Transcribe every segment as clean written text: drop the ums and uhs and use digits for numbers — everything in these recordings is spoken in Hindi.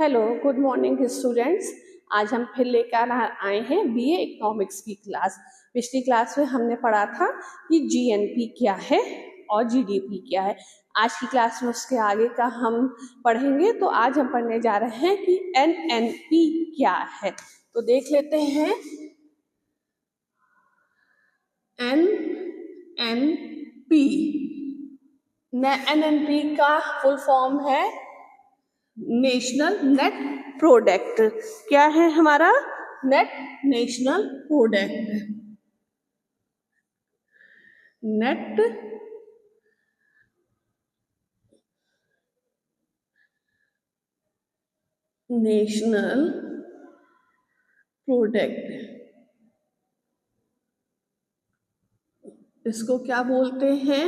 Hello, good morning students. आज हम फिर लेकर आए हैं बीए इकोनॉमिक्स की क्लास। पिछली क्लास में हमने पढ़ा था कि जीएनपी क्या है और जीडीपी क्या है। आज की क्लास में उसके आगे का हम पढ़ेंगे। तो आज हम पढ़ने जा रहे हैं कि एनएनपी क्या है। तो देख लेते हैं। एनएनपी एनएनपी का फुल फॉर्म है नेशनल नेट प्रोडक्ट। क्या है हमारा? Net national product. Net national product, इसको क्या बोलते हैं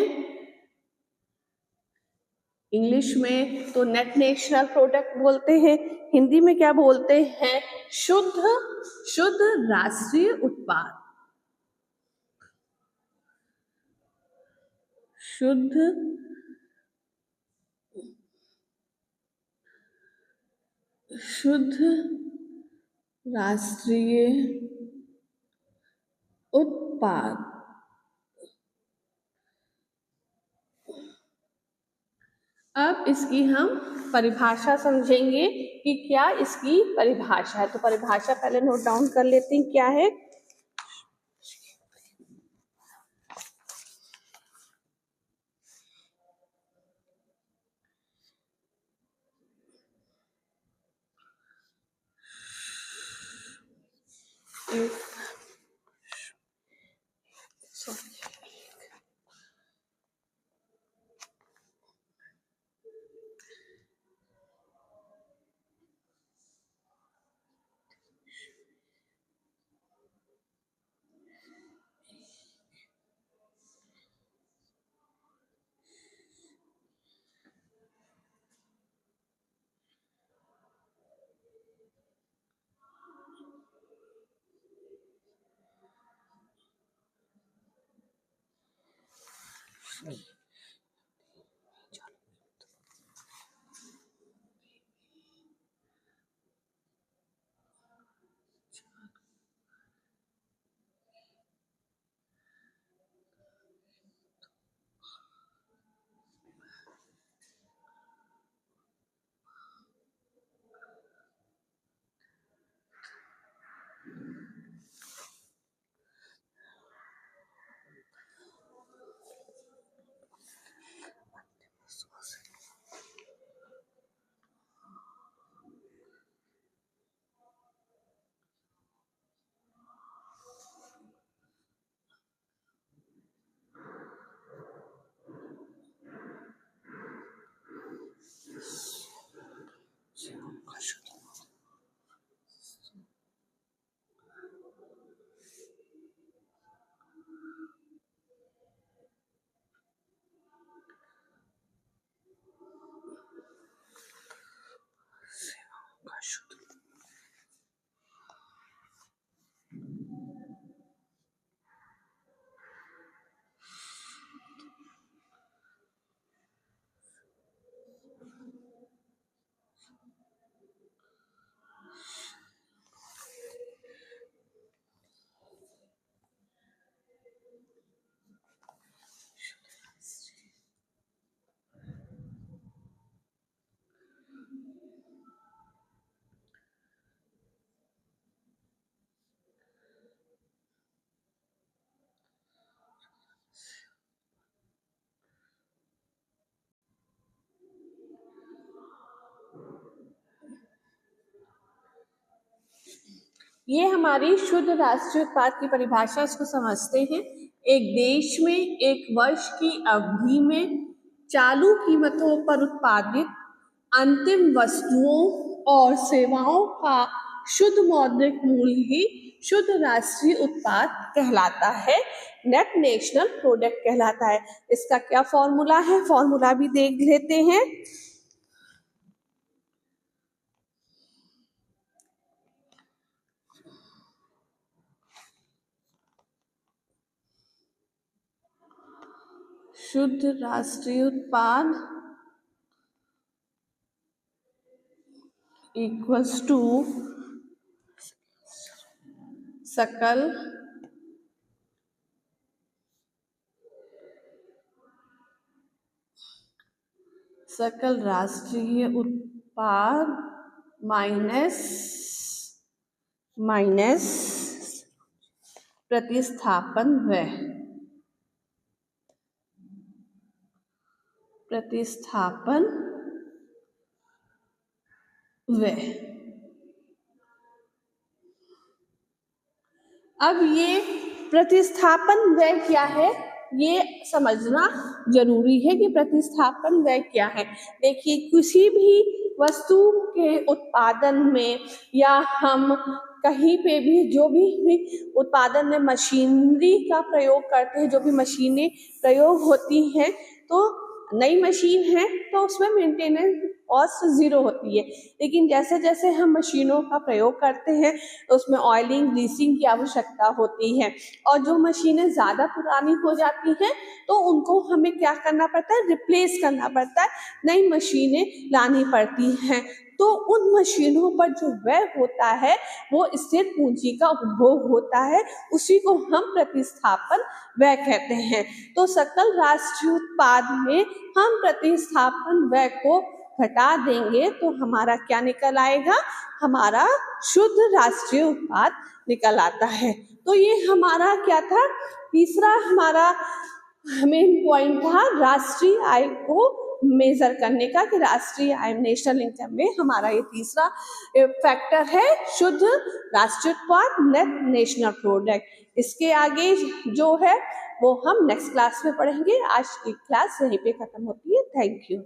इंग्लिश में? तो नेट नेशनल प्रोडक्ट बोलते हैं। हिंदी में क्या बोलते हैं? शुद्ध राष्ट्रीय उत्पाद। शुद्ध राष्ट्रीय उत्पाद। अब इसकी हम परिभाषा समझेंगे कि क्या इसकी परिभाषा है। तो परिभाषा पहले नोट डाउन कर लेते हैं क्या है। ये हमारी शुद्ध राष्ट्रीय उत्पाद की परिभाषा, इसको समझते हैं। एक देश में एक वर्ष की अवधि में चालू कीमतों पर उत्पादित अंतिम वस्तुओं और सेवाओं का शुद्ध मौद्रिक मूल्य ही शुद्ध राष्ट्रीय उत्पाद कहलाता है, नेट नेशनल प्रोडक्ट कहलाता है। इसका क्या फॉर्मूला है? फॉर्मूला भी देख लेते हैं। शुद्ध राष्ट्रीय उत्पाद इक्वल्स टू सकल राष्ट्रीय उत्पाद माइनस प्रतिस्थापन व्यय। अब ये प्रतिस्थापन व्यय क्या है, ये समझना जरूरी है कि प्रतिस्थापन व्यय क्या है। देखिए, किसी भी वस्तु के उत्पादन में या हम कहीं पे भी जो भी उत्पादन में मशीनरी का प्रयोग करते हैं, जो भी मशीनें प्रयोग होती हैं, तो नई मशीन है तो उसमें मेंटेनेंस कॉस्ट 0 होती है। लेकिन जैसे जैसे हम मशीनों का प्रयोग करते हैं तो उसमें ऑयलिंग ग्रीसिंग की आवश्यकता होती है, और जो मशीनें ज़्यादा पुरानी हो जाती हैं तो उनको हमें क्या करना पड़ता है, रिप्लेस करना पड़ता है, नई मशीनें लानी पड़ती हैं। तो उन मशीनों पर जो व्यय होता है वो स्थिर पूंजी का उपभोग होता है, उसी को हम प्रतिस्थापन व्यय कहते हैं। तो सकल राष्ट्रीय उत्पाद में हम प्रतिस्थापन व्यय को घटा देंगे तो हमारा क्या निकल आएगा, हमारा शुद्ध राष्ट्रीय उत्पाद निकल आता है। तो ये हमारा क्या था, तीसरा हमारा मेन पॉइंट था राष्ट्रीय आय को मेजर करने का, कि राष्ट्रीय आय नेशनल इनकम में हमारा ये तीसरा फैक्टर है शुद्ध राष्ट्रीय उत्पाद, नेट नेशनल प्रोडक्ट। इसके आगे जो है वो हम नेक्स्ट क्लास में पढ़ेंगे। आज की क्लास यहीं पे खत्म होती है। Thank you.